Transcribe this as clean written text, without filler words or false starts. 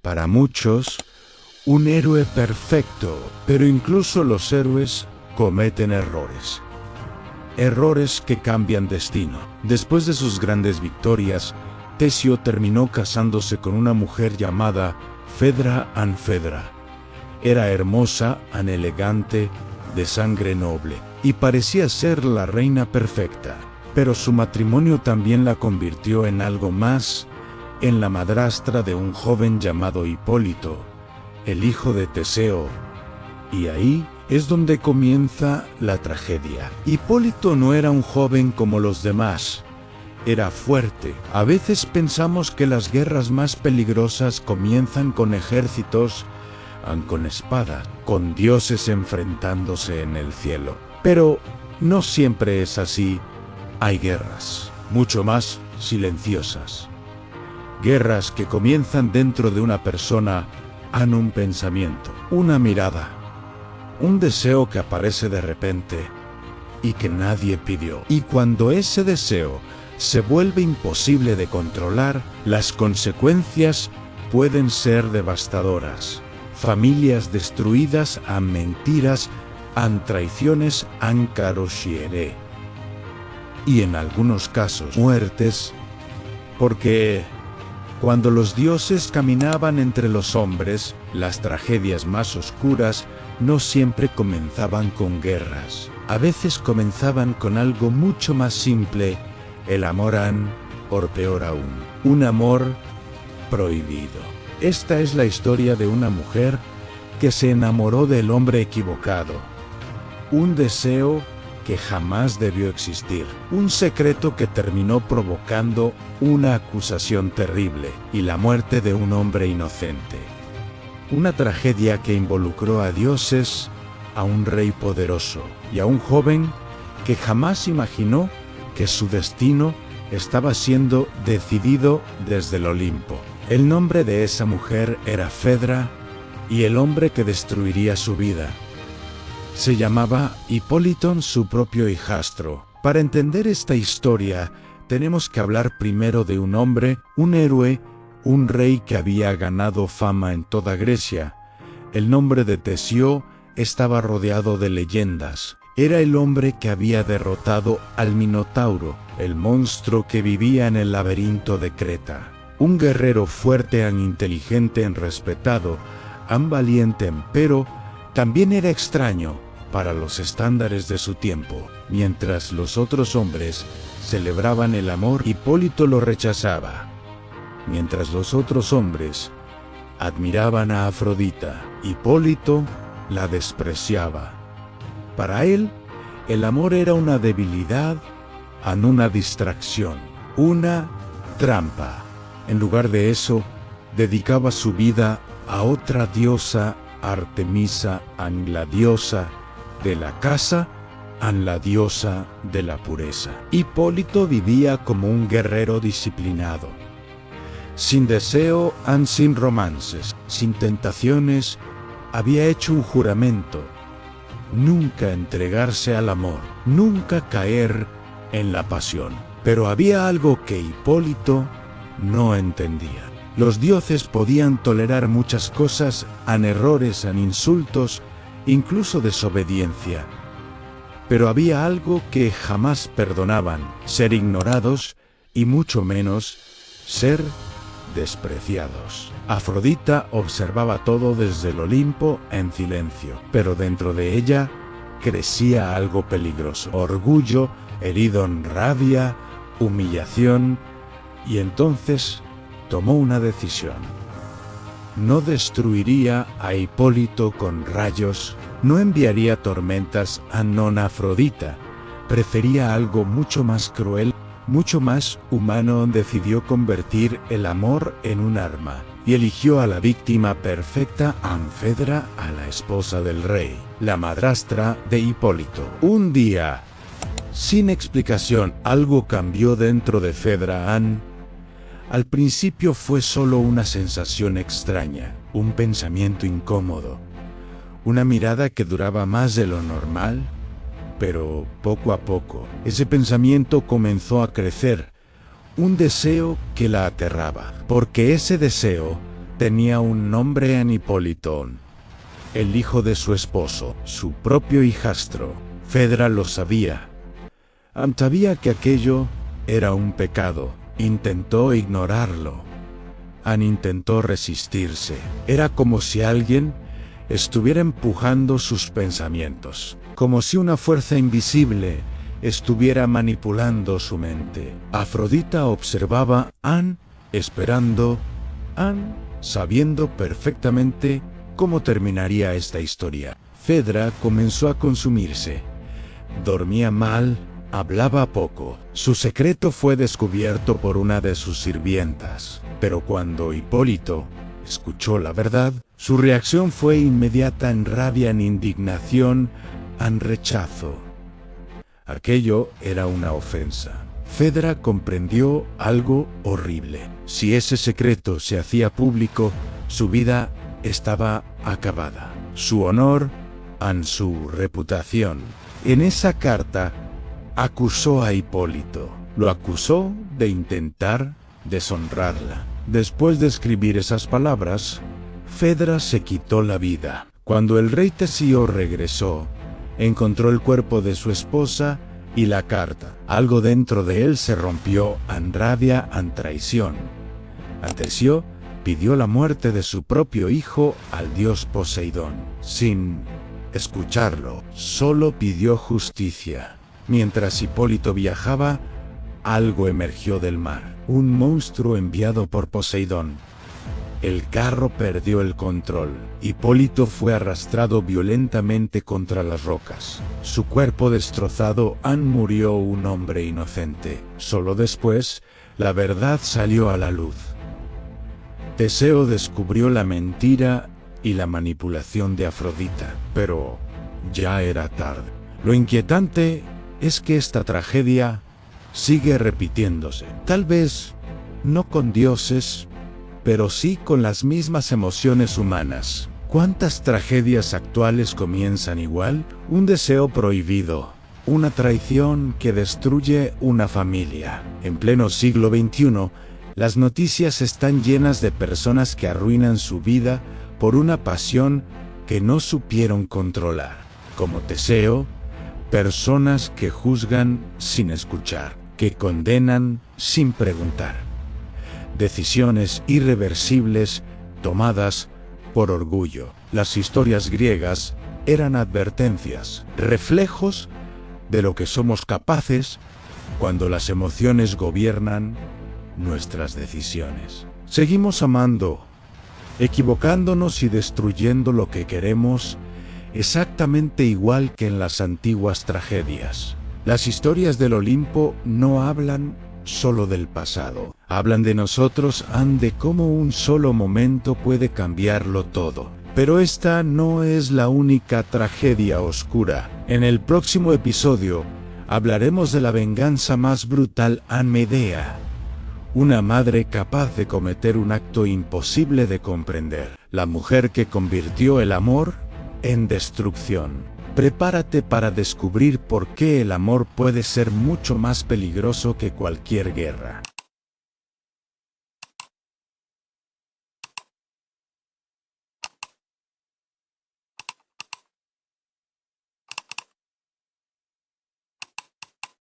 Para muchos, un héroe perfecto, pero incluso los héroes cometen errores. Errores que cambian destino. Después de sus grandes victorias, Teseo terminó casándose con una mujer llamada Fedra Anfedra. Era hermosa, elegante, de sangre noble, y parecía ser la reina perfecta. Pero su matrimonio también la convirtió en algo más, en la madrastra de un joven llamado Hipólito, el hijo de Teseo. Y ahí es donde comienza la tragedia. Hipólito no era un joven como los demás. Era fuerte. A veces pensamos que las guerras más peligrosas comienzan con ejércitos, con espadas, con dioses enfrentándose en el cielo. Pero no siempre es así. Hay guerras, mucho más silenciosas. Guerras que comienzan dentro de una persona, en un pensamiento, una mirada, un deseo que aparece de repente y que nadie pidió. Y cuando ese deseo se vuelve imposible de controlar, las consecuencias pueden ser devastadoras. Familias destruidas, mentiras, traiciones, carosciere. Y en algunos casos, muertes, porque cuando los dioses caminaban entre los hombres, las tragedias más oscuras no siempre comenzaban con guerras. A veces comenzaban con algo mucho más simple, el amor o peor aún, un amor prohibido. Esta es la historia de una mujer que se enamoró del hombre equivocado. Un deseo que jamás debió existir. Un secreto que terminó provocando una acusación terrible y la muerte de un hombre inocente. Una tragedia que involucró a dioses, a un rey poderoso y a un joven que jamás imaginó que su destino estaba siendo decidido desde el Olimpo. El nombre de esa mujer era Fedra y el hombre que destruiría su vida se llamaba Hipólito, su propio hijastro. Para entender esta historia, tenemos que hablar primero de un hombre, un héroe, un rey que había ganado fama en toda Grecia. El nombre de Teseo estaba rodeado de leyendas. Era el hombre que había derrotado al Minotauro, el monstruo que vivía en el laberinto de Creta. Un guerrero fuerte, inteligente, respetado, valiente, pero también era extraño para los estándares de su tiempo. Mientras los otros hombres celebraban el amor, Hipólito lo rechazaba. Mientras los otros hombres admiraban a Afrodita, Hipólito la despreciaba. Para él, el amor era una debilidad, una distracción, una trampa. En lugar de eso, dedicaba su vida a otra diosa, Artemisa, la diosa de la casa, la diosa de la pureza. Hipólito vivía como un guerrero disciplinado, sin deseo, sin romances, sin tentaciones. Había hecho un juramento: nunca entregarse al amor, nunca caer en la pasión. Pero había algo que Hipólito no entendía. Los dioses podían tolerar muchas cosas, errores, insultos, incluso desobediencia. Pero había algo que jamás perdonaban: ser ignorados y mucho menos ser despreciados. Afrodita observaba todo desde el Olimpo en silencio, pero dentro de ella crecía algo peligroso: orgullo, herido en rabia, humillación, y entonces tomó una decisión. No destruiría a Hipólito con rayos, no enviaría tormentas a Afrodita. Prefería algo mucho más cruel, mucho más humano. Decidió convertir el amor en un arma y eligió a la víctima perfecta, Anfedra, a la esposa del rey, la madrastra de Hipólito. Un día, sin explicación, algo cambió dentro de Fedra. Al principio fue solo una sensación extraña, un pensamiento incómodo, una mirada que duraba más de lo normal, pero poco a poco, ese pensamiento comenzó a crecer, un deseo que la aterraba, porque ese deseo tenía un nombre en Hipólito, el hijo de su esposo, su propio hijastro. Fedra lo sabía. Sabía que aquello era un pecado. Intentó ignorarlo. Intentó resistirse. Era como si alguien estuviera empujando sus pensamientos, como si una fuerza invisible estuviera manipulando su mente. Afrodita observaba a Anne, esperando, sabiendo perfectamente cómo terminaría esta historia. Fedra comenzó a consumirse. Dormía mal, hablaba poco. Su secreto fue descubierto por una de sus sirvientas. Pero cuando Hipólito escuchó la verdad, su reacción fue inmediata, en rabia, en indignación, en rechazo. Aquello era una ofensa. Fedra comprendió algo horrible. Si ese secreto se hacía público, su vida estaba acabada. Su honor, su reputación. En esa carta, acusó a Hipólito. Lo acusó de intentar deshonrarla. Después de escribir esas palabras, Fedra se quitó la vida. Cuando el rey Teseo regresó, encontró el cuerpo de su esposa y la carta. Algo dentro de él se rompió, en rabia, en traición. Teseo pidió la muerte de su propio hijo al dios Poseidón. Sin escucharlo, solo pidió justicia. Mientras Hipólito viajaba, algo emergió del mar. Un monstruo enviado por Poseidón. El carro perdió el control. Hipólito fue arrastrado violentamente contra las rocas. Su cuerpo destrozado, murió un hombre inocente. Solo después, la verdad salió a la luz. Teseo descubrió la mentira y la manipulación de Afrodita, pero ya era tarde. Lo inquietante es que esta tragedia sigue repitiéndose. Tal vez no con dioses, pero sí con las mismas emociones humanas. ¿Cuántas tragedias actuales comienzan igual? Un deseo prohibido, una traición que destruye una familia. En pleno siglo XXI, las noticias están llenas de personas que arruinan su vida por una pasión que no supieron controlar. Como Teseo, personas que juzgan sin escuchar, que condenan sin preguntar. Decisiones irreversibles tomadas por orgullo. Las historias griegas eran advertencias, reflejos de lo que somos capaces cuando las emociones gobiernan nuestras decisiones. Seguimos amando, equivocándonos y destruyendo lo que queremos, exactamente igual que en las antiguas tragedias. Las historias del Olimpo no hablan solo del pasado, hablan de nosotros, de cómo un solo momento puede cambiarlo todo. Pero esta no es la única tragedia oscura. En el próximo episodio, hablaremos de la venganza más brutal, Medea. Una madre capaz de cometer un acto imposible de comprender. La mujer que convirtió el amor en destrucción. Prepárate para descubrir por qué el amor puede ser mucho más peligroso que cualquier guerra.